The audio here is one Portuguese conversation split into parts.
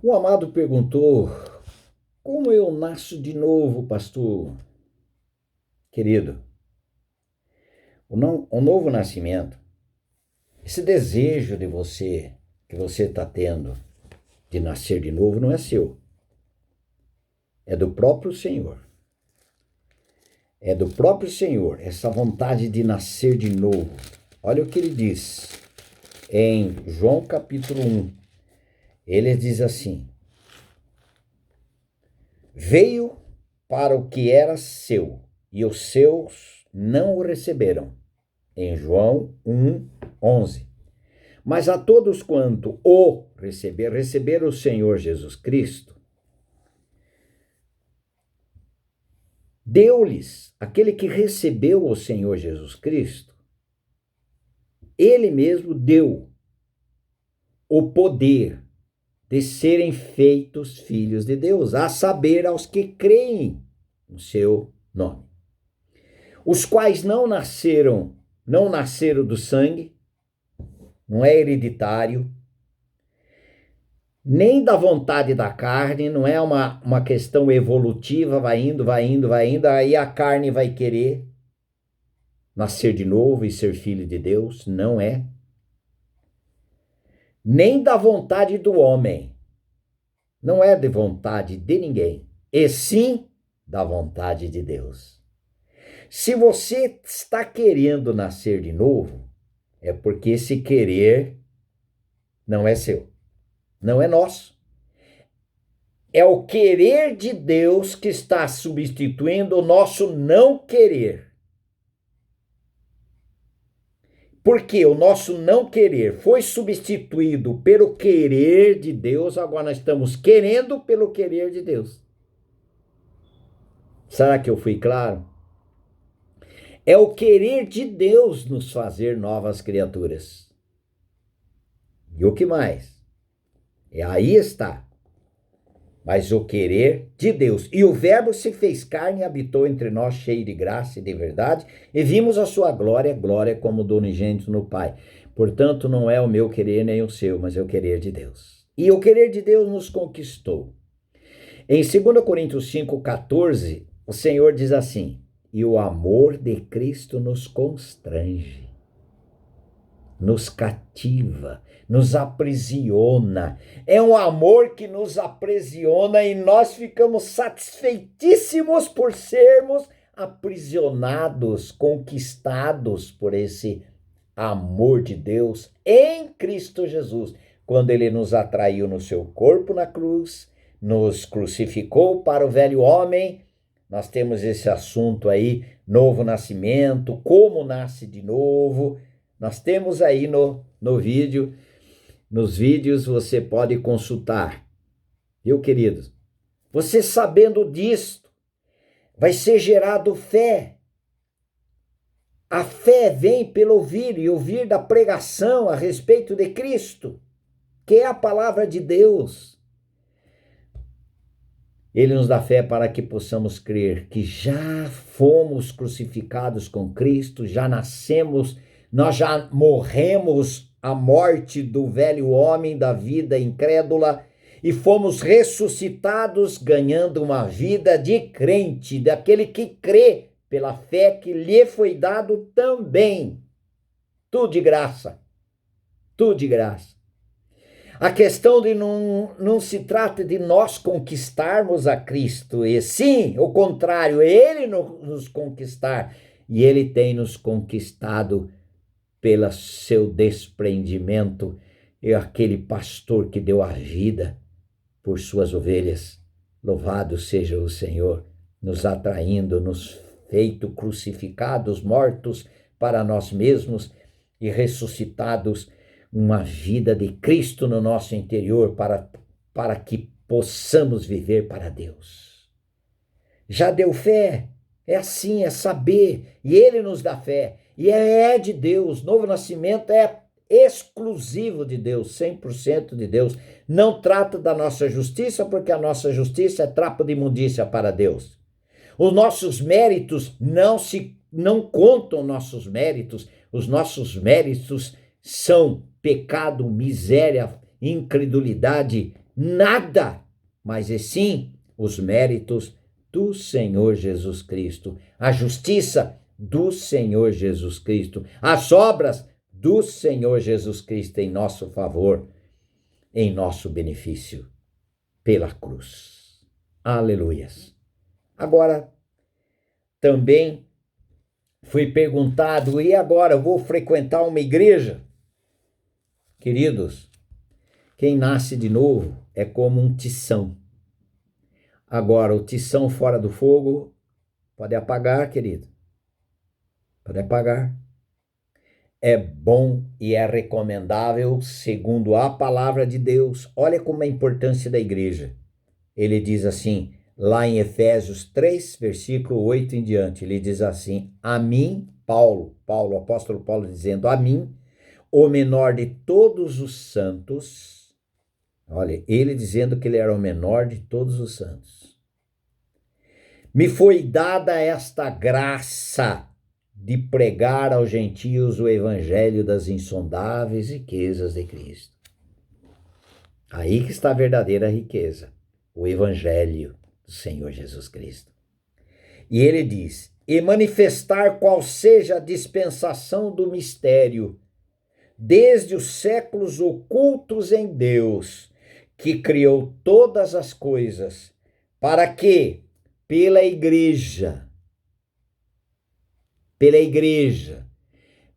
O amado perguntou: como eu nasço de novo, pastor? Querido, o novo nascimento, esse desejo de você, que você está tendo de nascer de novo, não é seu. É do próprio Senhor. É do próprio Senhor, essa vontade de nascer de novo. Olha o que ele diz em João capítulo 1. Ele diz assim: veio para o que era seu, e os seus não o receberam. Em João 1, 11. Mas a todos quanto o receberam o Senhor Jesus Cristo, deu-lhes, aquele que recebeu o Senhor Jesus Cristo, ele mesmo deu o poder de serem feitos filhos de Deus, a saber, aos que creem no seu nome, os quais não nasceram do sangue, não é hereditário, nem da vontade da carne, não é uma questão evolutiva, vai indo, aí a carne vai querer nascer de novo e ser filho de Deus, não é. Nem da vontade do homem, não é de vontade de ninguém, e sim da vontade de Deus. Se você está querendo nascer de novo, é porque esse querer não é seu, não é nosso. É o querer de Deus que está substituindo o nosso não querer. Porque o nosso não querer foi substituído pelo querer de Deus, agora nós estamos querendo pelo querer de Deus. Será que eu fui claro? É o querer de Deus nos fazer novas criaturas. E o que mais? Aí está. Mas o querer de Deus. E o Verbo se fez carne e habitou entre nós, cheio de graça e de verdade, e vimos a sua glória, glória como do unigênito no Pai. Portanto, não é o meu querer nem o seu, mas é o querer de Deus. E o querer de Deus nos conquistou. Em 2 Coríntios 5,14, o Senhor diz assim: e o amor de Cristo nos constrange, nos cativa, nos aprisiona. É um amor que nos aprisiona e nós ficamos satisfeitíssimos por sermos aprisionados, conquistados por esse amor de Deus em Cristo Jesus, quando ele nos atraiu no seu corpo na cruz, nos crucificou para o velho homem. Nós temos esse assunto aí, novo nascimento, como nasce de novo. Nós temos aí no vídeo, nos vídeos você pode consultar. Viu, queridos? Você sabendo disto, vai ser gerado fé. A fé vem pelo ouvir e ouvir da pregação a respeito de Cristo, que é a palavra de Deus. Ele nos dá fé para que possamos crer que já fomos crucificados com Cristo, já nascemos, nós já morremos a morte do velho homem, da vida incrédula, e fomos ressuscitados ganhando uma vida de crente, daquele que crê pela fé que lhe foi dado também. Tudo de graça, tudo de graça. A questão de não se trata de nós conquistarmos a Cristo, e sim, o contrário, ele nos conquistar, e ele tem nos conquistado pelo seu desprendimento, é aquele pastor que deu a vida por suas ovelhas. Louvado seja o Senhor, nos atraindo, nos feito crucificados, mortos para nós mesmos e ressuscitados, uma vida de Cristo no nosso interior para que possamos viver para Deus. Já deu fé? É assim, é saber, e ele nos dá fé, e é de Deus. Novo nascimento é exclusivo de Deus, 100% de Deus. Não trata da nossa justiça, porque a nossa justiça é trapo de imundícia para Deus. Os nossos méritos não contam nossos méritos. Os nossos méritos são pecado, miséria, incredulidade. nada, mas e sim os méritos do Senhor Jesus Cristo, a justiça do Senhor Jesus Cristo, as obras do Senhor Jesus Cristo em nosso favor, em nosso benefício, pela cruz. Aleluias. Agora, também fui perguntado, e agora, eu vou frequentar uma igreja? Queridos, quem nasce de novo é como um tição. Agora, o tição fora do fogo pode apagar, querido. Pode apagar. É bom e é recomendável, segundo a palavra de Deus. Olha como é a importância da igreja. Ele diz assim, lá em Efésios 3, versículo 8 em diante, ele diz assim, a mim, Paulo, o apóstolo Paulo dizendo, a mim, o menor de todos os santos, olha, ele dizendo que ele era o menor de todos os santos, me foi dada esta graça de pregar aos gentios o evangelho das insondáveis riquezas de Cristo. Aí que está a verdadeira riqueza, o evangelho do Senhor Jesus Cristo. E ele diz, e manifestar qual seja a dispensação do mistério, desde os séculos ocultos em Deus, que criou todas as coisas, para que, pela igreja,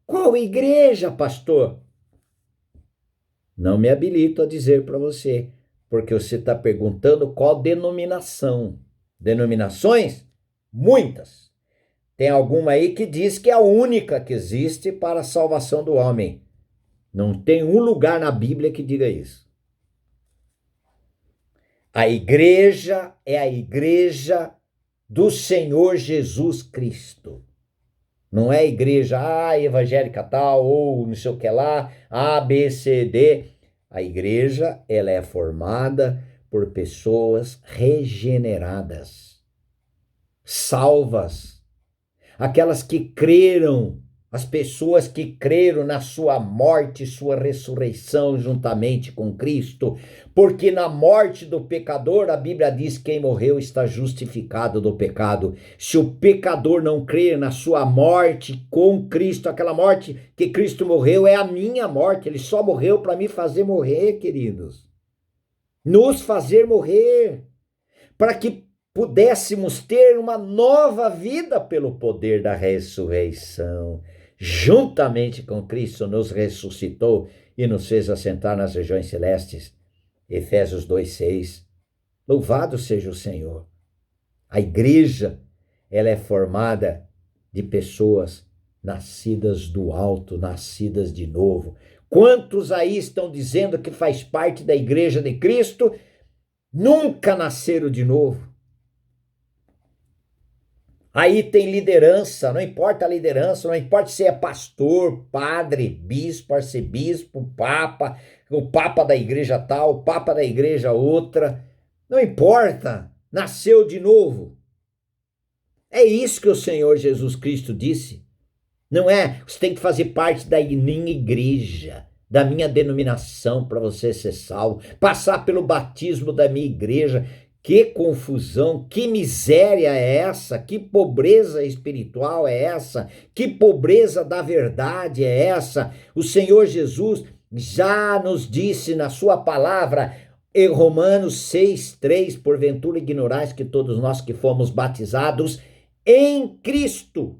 qual igreja, pastor? Não me habilito a dizer para você, porque você está perguntando qual denominação. Denominações? Muitas. Tem alguma aí que diz que é a única que existe para a salvação do homem. Não tem um lugar na Bíblia que diga isso. A igreja é a igreja do Senhor Jesus Cristo. Não é igreja evangélica tal, ou não sei o que lá, A, B, C, D. A igreja, ela é formada por pessoas regeneradas, salvas, aquelas que creram, as pessoas que creram na sua morte e sua ressurreição juntamente com Cristo, porque na morte do pecador, a Bíblia diz que quem morreu está justificado do pecado. Se o pecador não crer na sua morte com Cristo, aquela morte que Cristo morreu é a minha morte, ele só morreu para me fazer morrer, queridos. Nos fazer morrer, para que pudéssemos ter uma nova vida pelo poder da ressurreição. Juntamente com Cristo nos ressuscitou e nos fez assentar nas regiões celestes. Efésios 2:6. Louvado seja o Senhor. A igreja, ela é formada de pessoas nascidas do alto, nascidas de novo. Quantos aí estão dizendo que faz parte da igreja de Cristo, nunca nasceram de novo? Aí tem liderança, não importa a liderança, não importa se é pastor, padre, bispo, arcebispo, papa, o papa da igreja tal, o papa da igreja outra, não importa, nasceu de novo. É isso que o Senhor Jesus Cristo disse. Não é, você tem que fazer parte da minha igreja, da minha denominação para você ser salvo, passar pelo batismo da minha igreja. Que confusão, que miséria é essa? Que pobreza espiritual é essa? Que pobreza da verdade é essa? O Senhor Jesus já nos disse na sua palavra, em Romanos 6:3, porventura ignorais que todos nós que fomos batizados em Cristo,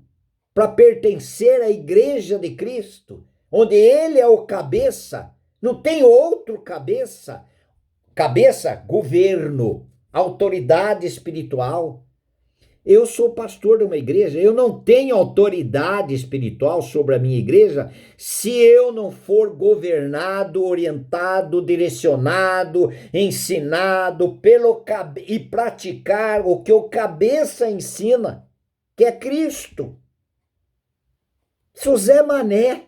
para pertencer à igreja de Cristo, onde ele é o cabeça, não tem outro cabeça. Cabeça, governo, autoridade espiritual. Eu sou pastor de uma igreja, eu não tenho autoridade espiritual sobre a minha igreja se eu não for governado, orientado, direcionado, ensinado e praticar o que o cabeça ensina, que é Cristo. José Mané.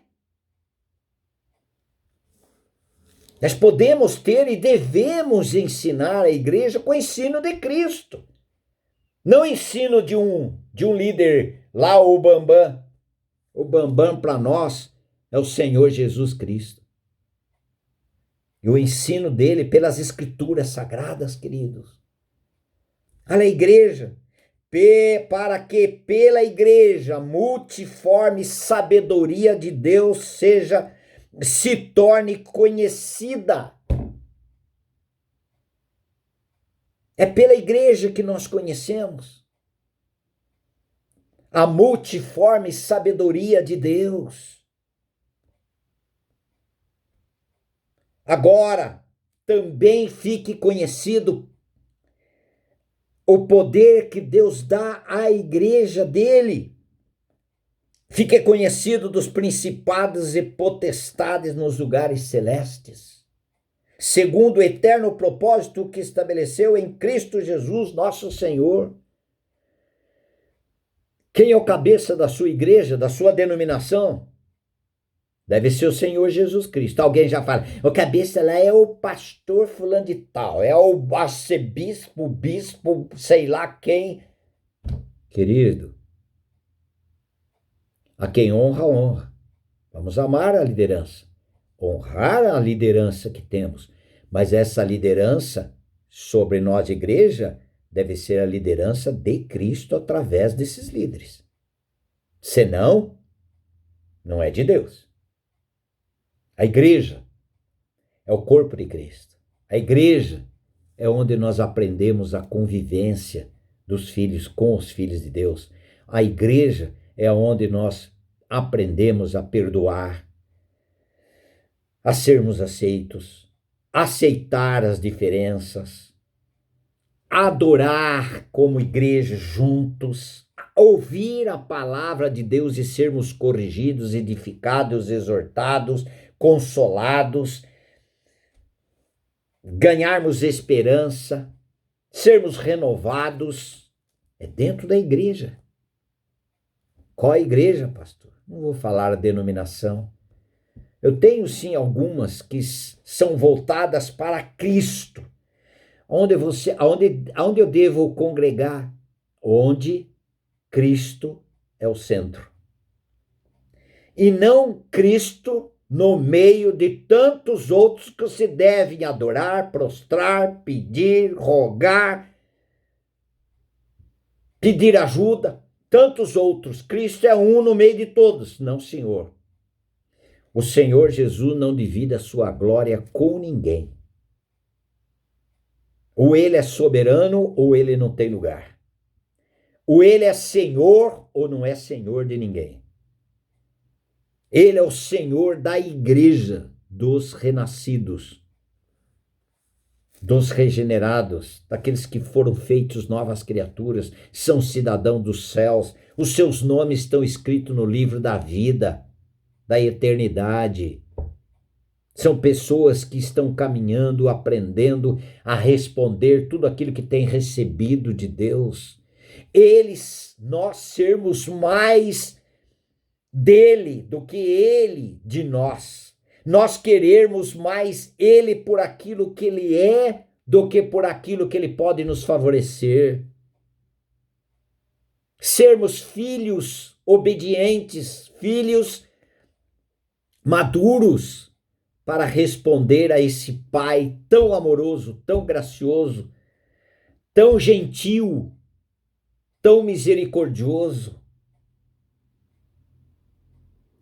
Nós podemos ter e devemos ensinar a igreja com o ensino de Cristo. Não ensino de um líder lá, o Bambam. O Bambam para nós é o Senhor Jesus Cristo. e o ensino dele pelas escrituras sagradas, queridos. Olha a igreja, para que pela igreja multiforme sabedoria de Deus se torne conhecida. É pela igreja que nós conhecemos a multiforme sabedoria de Deus. Agora, também fique conhecido o poder que Deus dá à igreja dele. Fique conhecido dos principados e potestades nos lugares celestes, segundo o eterno propósito que estabeleceu em Cristo Jesus, nosso Senhor. Quem é o cabeça da sua igreja, da sua denominação? Deve ser o Senhor Jesus Cristo. Alguém já fala, o cabeça lá é o pastor fulano de tal, é o arcebispo, bispo, sei lá quem. Querido, a quem honra, honra. Vamos amar a liderança, honrar a liderança que temos, mas essa liderança sobre nós, igreja, deve ser a liderança de Cristo através desses líderes. Senão, não é de Deus. A igreja é o corpo de Cristo. A igreja é onde nós aprendemos a convivência dos filhos com os filhos de Deus. A igreja é onde nós aprendemos a perdoar, a sermos aceitos, aceitar as diferenças, adorar como igreja juntos, ouvir a palavra de Deus e sermos corrigidos, edificados, exortados, consolados, ganharmos esperança, sermos renovados. É dentro da igreja. Qual a igreja, pastor? Não vou falar a denominação. Eu tenho sim algumas que são voltadas para Cristo. Onde eu devo congregar? Onde Cristo é o centro. E não Cristo no meio de tantos outros que se devem adorar, prostrar, pedir, rogar, pedir ajuda. Tantos outros. Cristo é um no meio de todos. Não, Senhor. O Senhor Jesus não divide a sua glória com ninguém. Ou ele é soberano ou ele não tem lugar. Ou ele é Senhor ou não é Senhor de ninguém. Ele é o Senhor da igreja, dos renascidos, dos regenerados, daqueles que foram feitos novas criaturas, são cidadãos dos céus. Os seus nomes estão escritos no livro da vida, da eternidade. São pessoas que estão caminhando, aprendendo a responder tudo aquilo que tem recebido de Deus. Nós sermos mais dele do que ele de nós. Nós querermos mais ele por aquilo que ele é do que por aquilo que ele pode nos favorecer. Sermos filhos obedientes, filhos maduros, para responder a esse Pai tão amoroso, tão gracioso, tão gentil, tão misericordioso.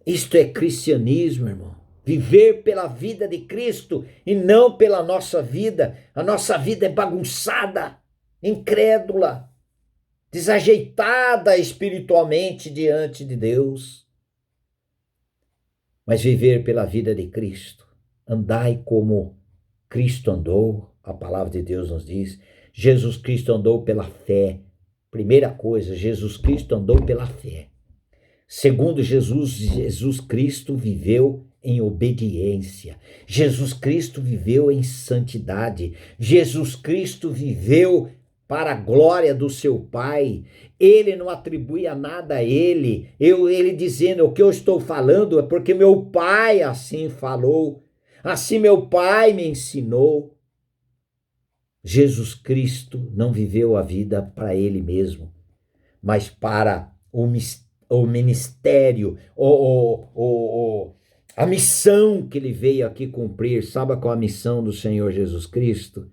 Isto é cristianismo, irmão. Viver pela vida de Cristo e não pela nossa vida. A nossa vida é bagunçada, incrédula, desajeitada espiritualmente diante de Deus. Mas viver pela vida de Cristo. Andai como Cristo andou, a palavra de Deus nos diz. Jesus Cristo andou pela fé. Primeira coisa, Jesus Cristo andou pela fé. Segundo, Jesus Cristo viveu em obediência. Jesus Cristo viveu em santidade. Jesus Cristo viveu para a glória do seu Pai. Ele não atribuía nada a ele. Ele dizendo, o que eu estou falando é porque meu Pai assim falou. Assim meu Pai me ensinou. Jesus Cristo não viveu a vida para ele mesmo, mas para o ministério, A missão que ele veio aqui cumprir, sabe qual a missão do Senhor Jesus Cristo?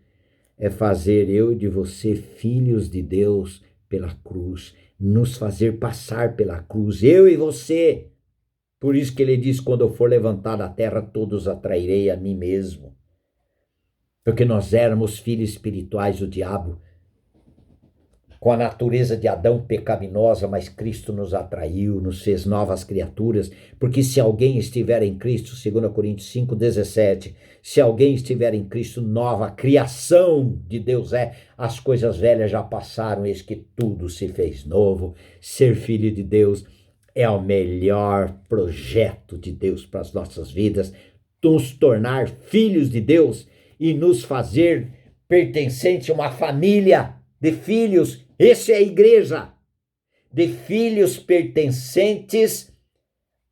É fazer eu e de você filhos de Deus pela cruz, nos fazer passar pela cruz, eu e você. Por isso que ele diz, quando eu for levantar da terra, todos atrairei a mim mesmo. Porque nós éramos filhos espirituais do diabo, com a natureza de Adão pecaminosa, mas Cristo nos atraiu, nos fez novas criaturas, porque se alguém estiver em Cristo, 2 Coríntios 5,17, se alguém estiver em Cristo, nova criação de Deus é, as coisas velhas já passaram, eis que tudo se fez novo. Ser filho de Deus é o melhor projeto de Deus para as nossas vidas, nos tornar filhos de Deus e nos fazer pertencente a uma família de filhos. Essa é a igreja, de filhos pertencentes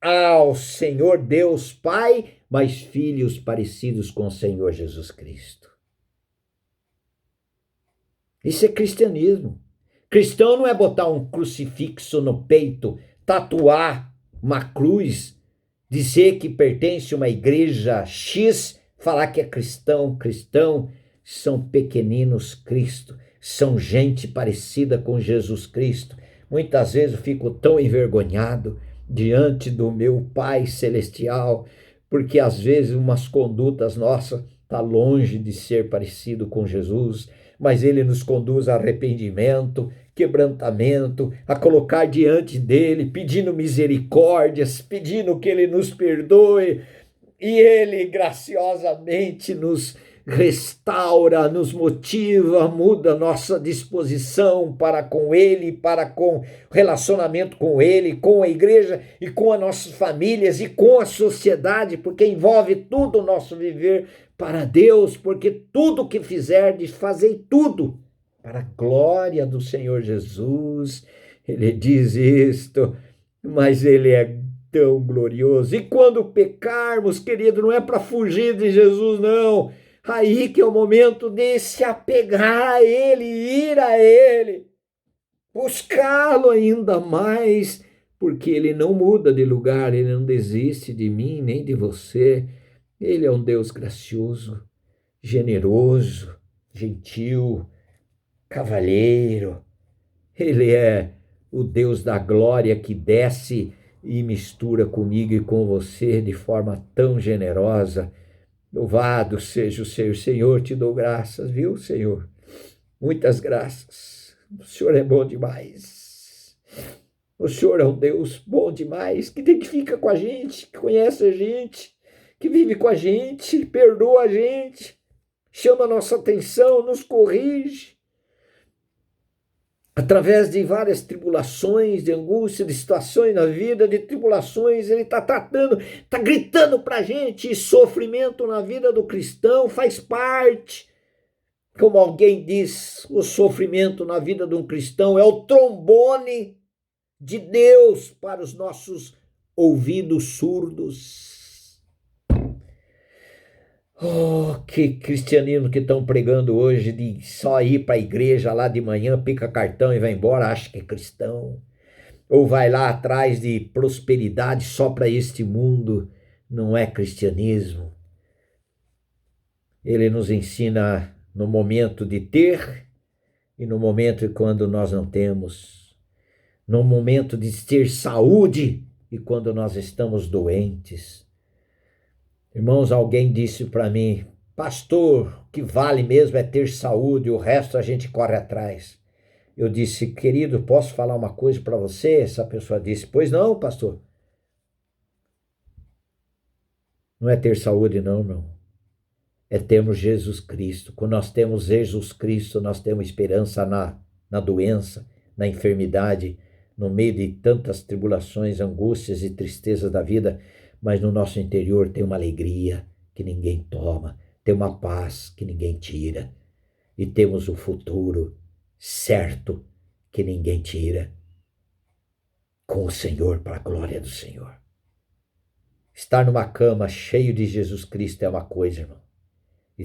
ao Senhor Deus Pai, mas filhos parecidos com o Senhor Jesus Cristo. Isso é cristianismo. Cristão não é botar um crucifixo no peito, tatuar uma cruz, dizer que pertence a uma igreja X, falar que é cristão. Cristão são pequeninos Cristo, são gente parecida com Jesus Cristo. Muitas vezes eu fico tão envergonhado diante do meu Pai Celestial, porque às vezes umas condutas nossas tá longe de ser parecido com Jesus, mas ele nos conduz a arrependimento, quebrantamento, a colocar diante dele, pedindo misericórdias, pedindo que ele nos perdoe, e ele graciosamente nos restaura, nos motiva, muda nossa disposição para com ele, para com relacionamento com ele, com a igreja e com as nossas famílias e com a sociedade, porque envolve tudo o nosso viver para Deus, porque tudo que fizerdes, fazei tudo para a glória do Senhor Jesus. Ele diz isto, mas ele é tão glorioso. E quando pecarmos, querido, não é para fugir de Jesus, não. Aí que é o momento de se apegar a ele, ir a ele, buscá-lo ainda mais, porque ele não muda de lugar, ele não desiste de mim nem de você. Ele é um Deus gracioso, generoso, gentil, cavalheiro. Ele é o Deus da glória que desce e mistura comigo e com você de forma tão generosa. Louvado seja o Senhor. Senhor, te dou graças, viu, Senhor? Muitas graças. O Senhor é bom demais. O Senhor é um Deus bom demais, que fica com a gente, que conhece a gente, que vive com a gente, perdoa a gente, chama a nossa atenção, nos corrige. Através de várias tribulações, de angústia, de situações na vida, de tribulações, ele está tratando, está gritando para a gente, sofrimento na vida do cristão faz parte. Como alguém diz, o sofrimento na vida de um cristão é o trombone de Deus para os nossos ouvidos surdos. Oh, que cristianismo que estão pregando hoje, de só ir para a igreja lá de manhã, pica cartão e vai embora, acha que é cristão. Ou vai lá atrás de prosperidade só para este mundo, não é cristianismo. Ele nos ensina no momento de ter e no momento quando nós não temos. No momento de ter saúde e quando nós estamos doentes. Irmãos, alguém disse para mim, pastor, o que vale mesmo é ter saúde, o resto a gente corre atrás. Eu disse, querido, posso falar uma coisa para você? Essa pessoa disse, pois não, pastor. Não é ter saúde, não, não. É termos Jesus Cristo. Quando nós temos Jesus Cristo, nós temos esperança na doença, na enfermidade, no meio de tantas tribulações, angústias e tristezas da vida, mas no nosso interior tem uma alegria que ninguém toma, tem uma paz que ninguém tira, e temos o futuro certo que ninguém tira, com o Senhor, para a glória do Senhor. Estar numa cama cheio de Jesus Cristo é uma coisa, irmão. E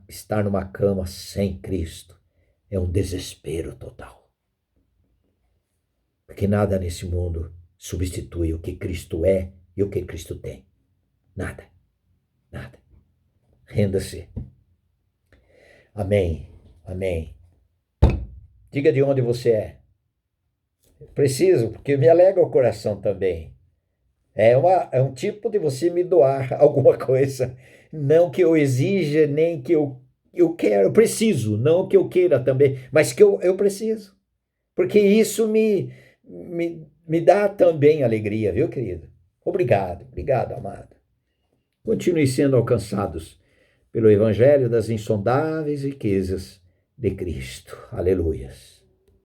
estar numa cama sem Cristo é um desespero total. Porque nada nesse mundo substitui o que Cristo é e o que Cristo tem. Nada, nada. Renda-se. Amém, amém. Diga de onde você é. Preciso, porque me alegra o coração também. É um tipo de você me doar alguma coisa. Não que eu exija, nem que eu quero, eu preciso. Não que eu queira também, mas que eu preciso. Porque isso me dá também alegria, viu, querido? Obrigado, obrigado, amado. Continue sendo alcançados pelo Evangelho das insondáveis riquezas de Cristo. Aleluias.